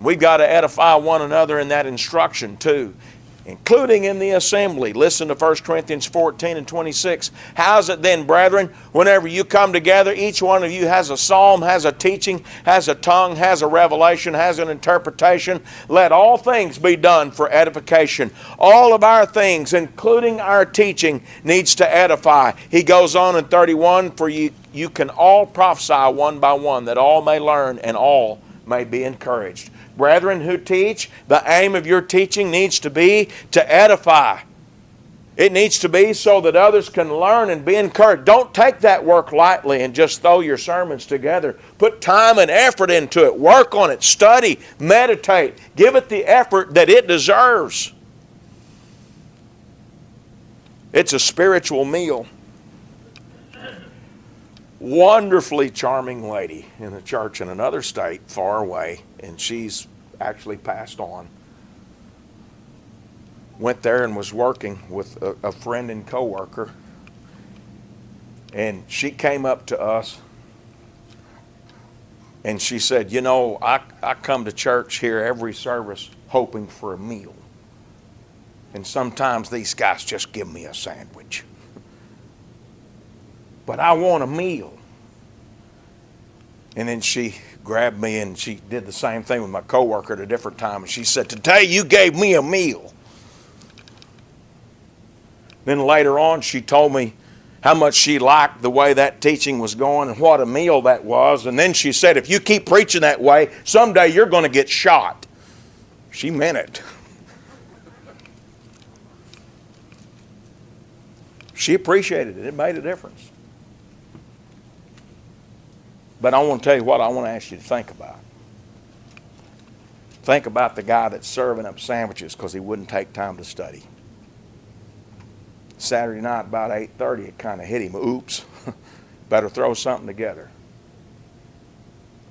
We've got to edify one another in that instruction too, including in the assembly. Listen to 1 Corinthians 14 and 26. How's it then, brethren, whenever you come together, each one of you has a psalm, has a teaching, has a tongue, has a revelation, has an interpretation. Let all things be done for edification. All of our things, including our teaching, needs to edify. He goes on in 31, for you can all prophesy one by one, that all may learn and all may be encouraged. Brethren who teach, the aim of your teaching needs to be to edify. It needs to be so that others can learn and be encouraged. Don't take that work lightly and just throw your sermons together. Put time and effort into it. Work on it. Study. Meditate. Give it the effort that it deserves. It's a spiritual meal. Wonderfully charming lady in a church in another state far away, and she's actually passed on. Went there and was working with a friend and co-worker, and she came up to us and she said, you know, I come to church here every service hoping for a meal, and sometimes these guys just give me a sandwich. But I want a meal. And then she grabbed me and she did the same thing with my coworker at a different time. And she said, today you gave me a meal. Then later on she told me how much she liked the way that teaching was going and what a meal that was. And then she said, if you keep preaching that way, someday you're going to get shot. She meant it. She appreciated it. It made a difference. But I want to tell you what I want to ask you to think about. Think about the guy that's serving up sandwiches because he wouldn't take time to study. Saturday night about 8:30, it kind of hit him. Oops, better throw something together.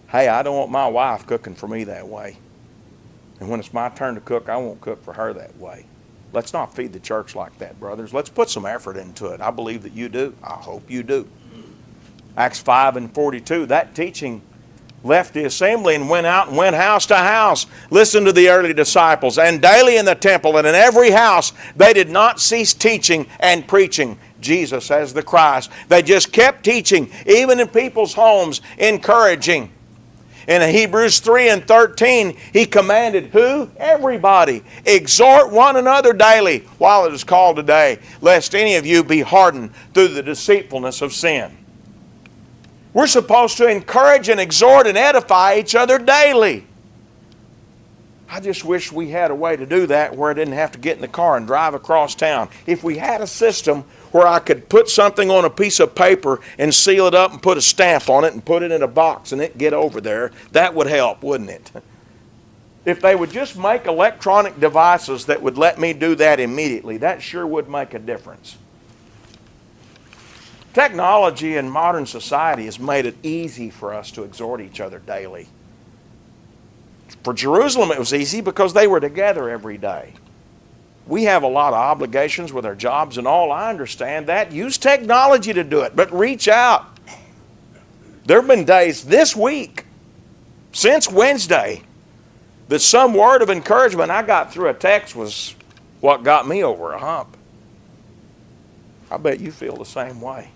Hey, I don't want my wife cooking for me that way. And when it's my turn to cook, I won't cook for her that way. Let's not feed the church like that, brothers. Let's put some effort into it. I believe that you do. I hope you do. Acts 5 and 42, that teaching left the assembly and went out and went house to house. Listen to the early disciples. And daily in the temple and in every house they did not cease teaching and preaching Jesus as the Christ. They just kept teaching, even in people's homes, encouraging. In Hebrews 3 and 13, he commanded who? Everybody. Exhort one another daily while it is called today, lest any of you be hardened through the deceitfulness of sin. We're supposed to encourage and exhort and edify each other daily. I just wish we had a way to do that where I didn't have to get in the car and drive across town. If we had a system where I could put something on a piece of paper and seal it up and put a stamp on it and put it in a box and it get over there, that would help, wouldn't it? If they would just make electronic devices that would let me do that immediately, that sure would make a difference. Technology in modern society has made it easy for us to exhort each other daily. For Jerusalem it was easy because they were together every day. We have a lot of obligations with our jobs and all. I understand that. Use technology to do it, but reach out. There have been days this week, since Wednesday, that some word of encouragement I got through a text was what got me over a hump. I bet you feel the same way.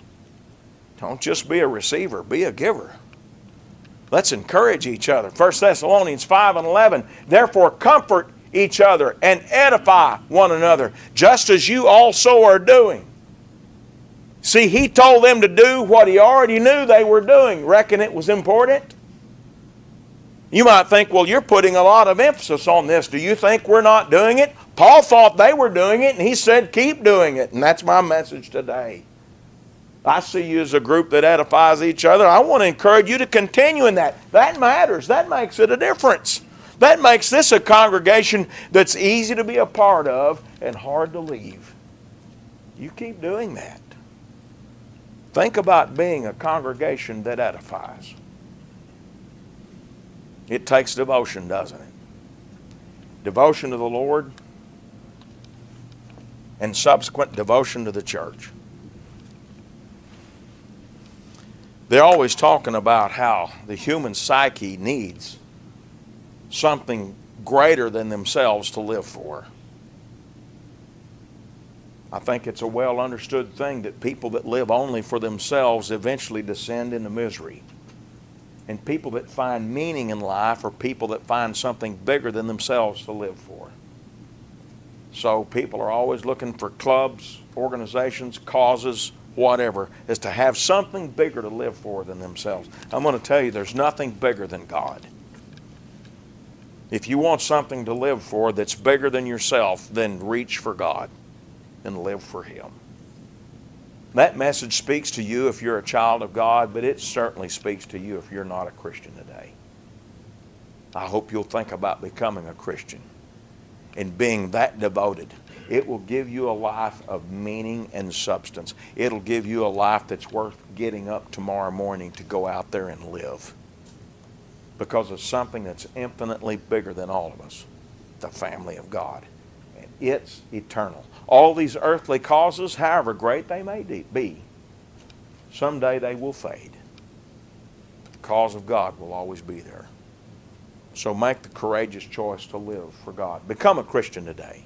Don't just be a receiver, be a giver. Let's encourage each other. 1 Thessalonians 5 and 11, therefore comfort each other and edify one another, just as you also are doing. See, he told them to do what he already knew they were doing. Reckon it was important? You might think, well, you're putting a lot of emphasis on this. Do you think we're not doing it? Paul thought they were doing it, and he said, keep doing it. And that's my message today. I see you as a group that edifies each other. I want to encourage you to continue in that. That matters. That makes it a difference. That makes this a congregation that's easy to be a part of and hard to leave. You keep doing that. Think about being a congregation that edifies. It takes devotion, doesn't it? Devotion to the Lord and subsequent devotion to the church. They're always talking about how the human psyche needs something greater than themselves to live for. I think it's a well understood thing that people that live only for themselves eventually descend into misery. And people that find meaning in life are people that find something bigger than themselves to live for. So people are always looking for clubs, organizations, causes, whatever, is to have something bigger to live for than themselves. I'm going to tell you, there's nothing bigger than God. If you want something to live for that's bigger than yourself, then reach for God and live for Him. That message speaks to you if you're a child of God, but it certainly speaks to you if you're not a Christian today. I hope you'll think about becoming a Christian and being that devoted. It will give you a life of meaning and substance. It'll give you a life that's worth getting up tomorrow morning to go out there and live, because of something that's infinitely bigger than all of us, the family of God. And it's eternal. All these earthly causes, however great they may be, someday they will fade. But the cause of God will always be there. So make the courageous choice to live for God. Become a Christian today.